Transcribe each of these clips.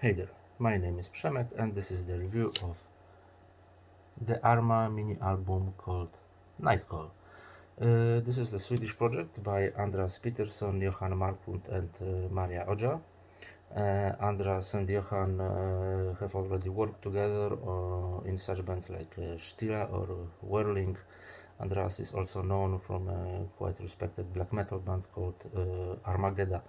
Hey there, my name is Przemek and this is the review of the Arma mini album called Nightcall. This is the Swedish project by Andras Petersson, Johan Marklund and Maria Oja. Andras and Johan have already worked together in such bands like Stila or Whirling. Andras is also known from a quite respected black metal band called Armageddon.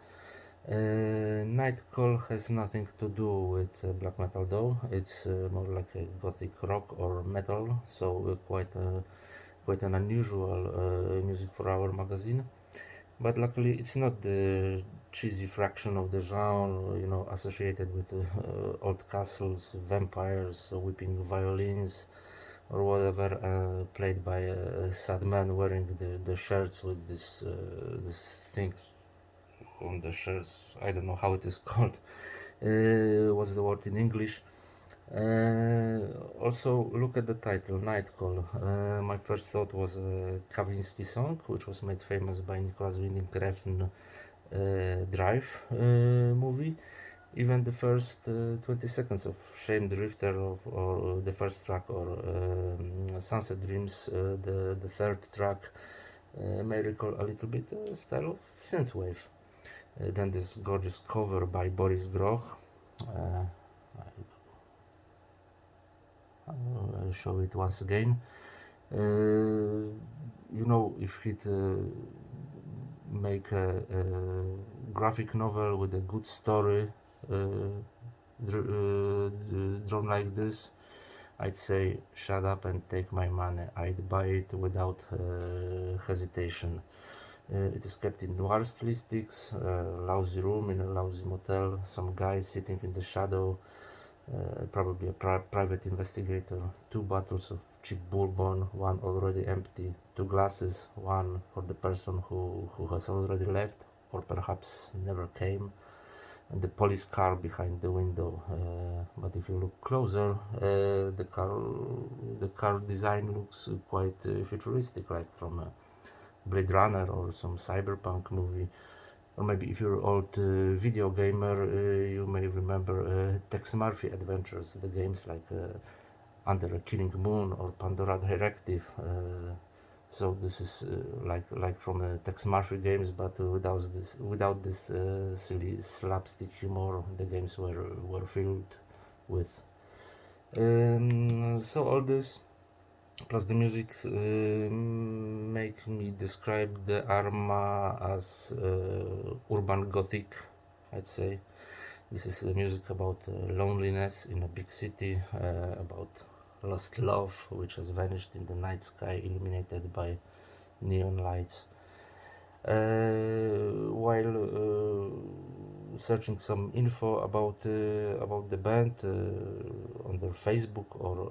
Nightcall has nothing to do with black metal though. It's more like a gothic rock or metal, so quite an unusual music for our magazine. But luckily, it's not the cheesy fraction of the genre, associated with old castles, vampires, weeping violins, or whatever, played by a sad man wearing the shirts with this things on the shirts. I don't know how it is called. What's the word in English? Also, look at the title, Nightcall. My first thought was a Kavinsky song, which was made famous by Nicholas Winding Refn Drive movie. Even the first 20 seconds of Shame Drifter or the first track or Sunset Dreams, the third track, may recall a little bit style of synthwave. Then this gorgeous cover by Boris Groch. I'll show it once again. If he'd make a graphic novel with a good story drawn like this, I'd say shut up and take my money. I'd buy it without hesitation. It is kept in noir stylistics, lousy room in a lousy motel, some guy sitting in the shadow, probably a private investigator, two bottles of cheap bourbon, one already empty, two glasses, one for the person who has already left or perhaps never came, and the police car behind the window. But if you look closer, the car design looks quite futuristic, like from a Blade Runner or some cyberpunk movie. Or maybe if you're an old video gamer, you may remember Tex Murphy Adventures, the games like Under a Killing Moon or Pandora Directive. So this is like from the Tex Murphy games, but without this silly slapstick humor the games were filled with. So all this plus the music make me describe the Arma as urban gothic, I'd say. This is music about loneliness in a big city, about lost love which has vanished in the night sky illuminated by neon lights. While searching some info about the band on their Facebook or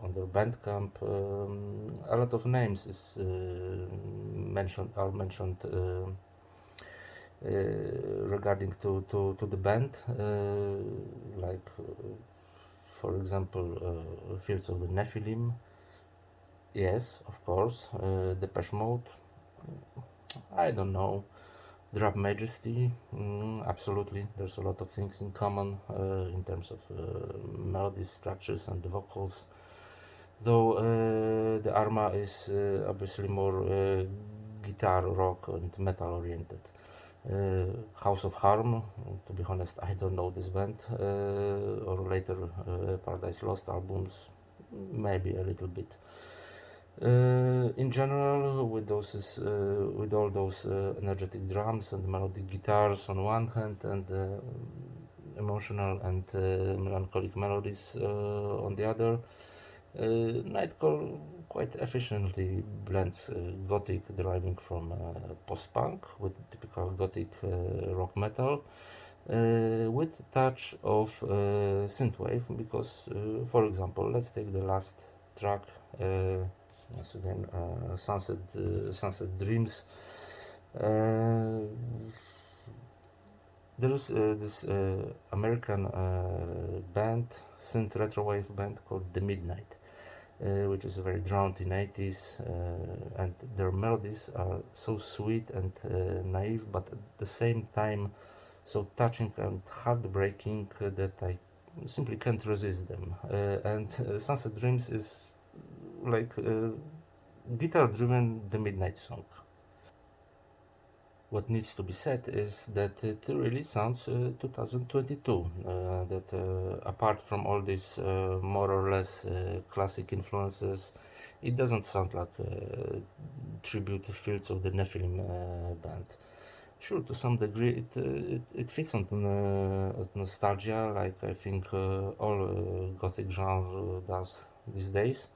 on their Bandcamp, a lot of names is mentioned regarding to the band, like for example, Fields of the Nephilim. Yes, of course. Depeche Mode. I don't know. Drab Majesty, absolutely. There's a lot of things in common in terms of melody structures and vocals. Though the Arma is obviously more guitar, rock, and metal oriented. House of Harm, to be honest, I don't know this band, or later Paradise Lost albums, maybe a little bit. In general, with all those energetic drums and melodic guitars on one hand, and emotional and melancholic melodies on the other, Nightcall quite efficiently blends gothic deriving from post-punk with typical gothic rock metal, with touch of synthwave, because for example, let's take the last track, once again, Sunset Dreams. There is this American band, synth retrowave band called The Midnight, which is very drowned in 80s, and their melodies are so sweet and naive, but at the same time so touching and heartbreaking that I simply can't resist them. And Sunset Dreams is like guitar driven The Midnight Song. What needs to be said is that it really sounds 2022. That apart from all these more or less classic influences, it doesn't sound like a tribute to Fields of the Nephilim band. Sure, to some degree, it fits on nostalgia, like I think all gothic genre does these days.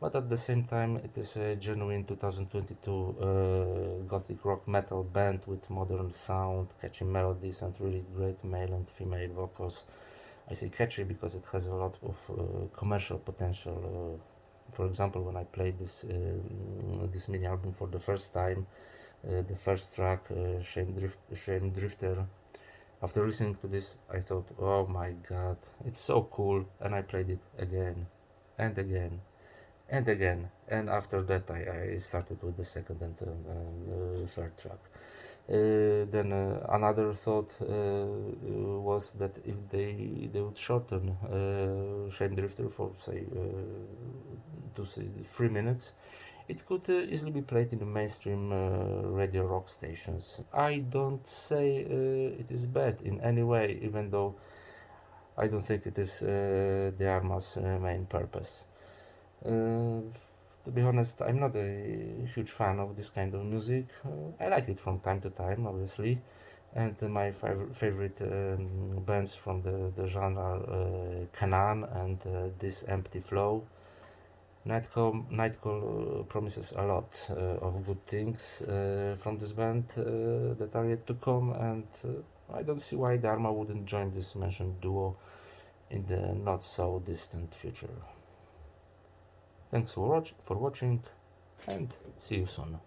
But at the same time, it is a genuine 2022 gothic rock metal band with modern sound, catchy melodies, and really great male and female vocals. I say catchy because it has a lot of commercial potential. For example, when I played this mini album for the first time, the first track, Shame Drifter. After listening to this, I thought, oh my god, it's so cool, and I played it again and again and again. And after that, I started with the second and third track. Then another thought was that if they would shorten Shame Drifter for say to say 3 minutes, it could easily be played in the mainstream radio rock stations. I don't say it is bad in any way, even though I don't think it is the Arma's main purpose. Uh, to be honest, I'm not a huge fan of this kind of music. I like it from time to time, obviously, and my favorite bands from the genre are Canaan and This Empty Flow. Nightcall promises a lot of good things from this band that are yet to come, and I don't see why Dharma wouldn't join this mentioned duo in the not so distant future. Thanks for watching, and see you soon.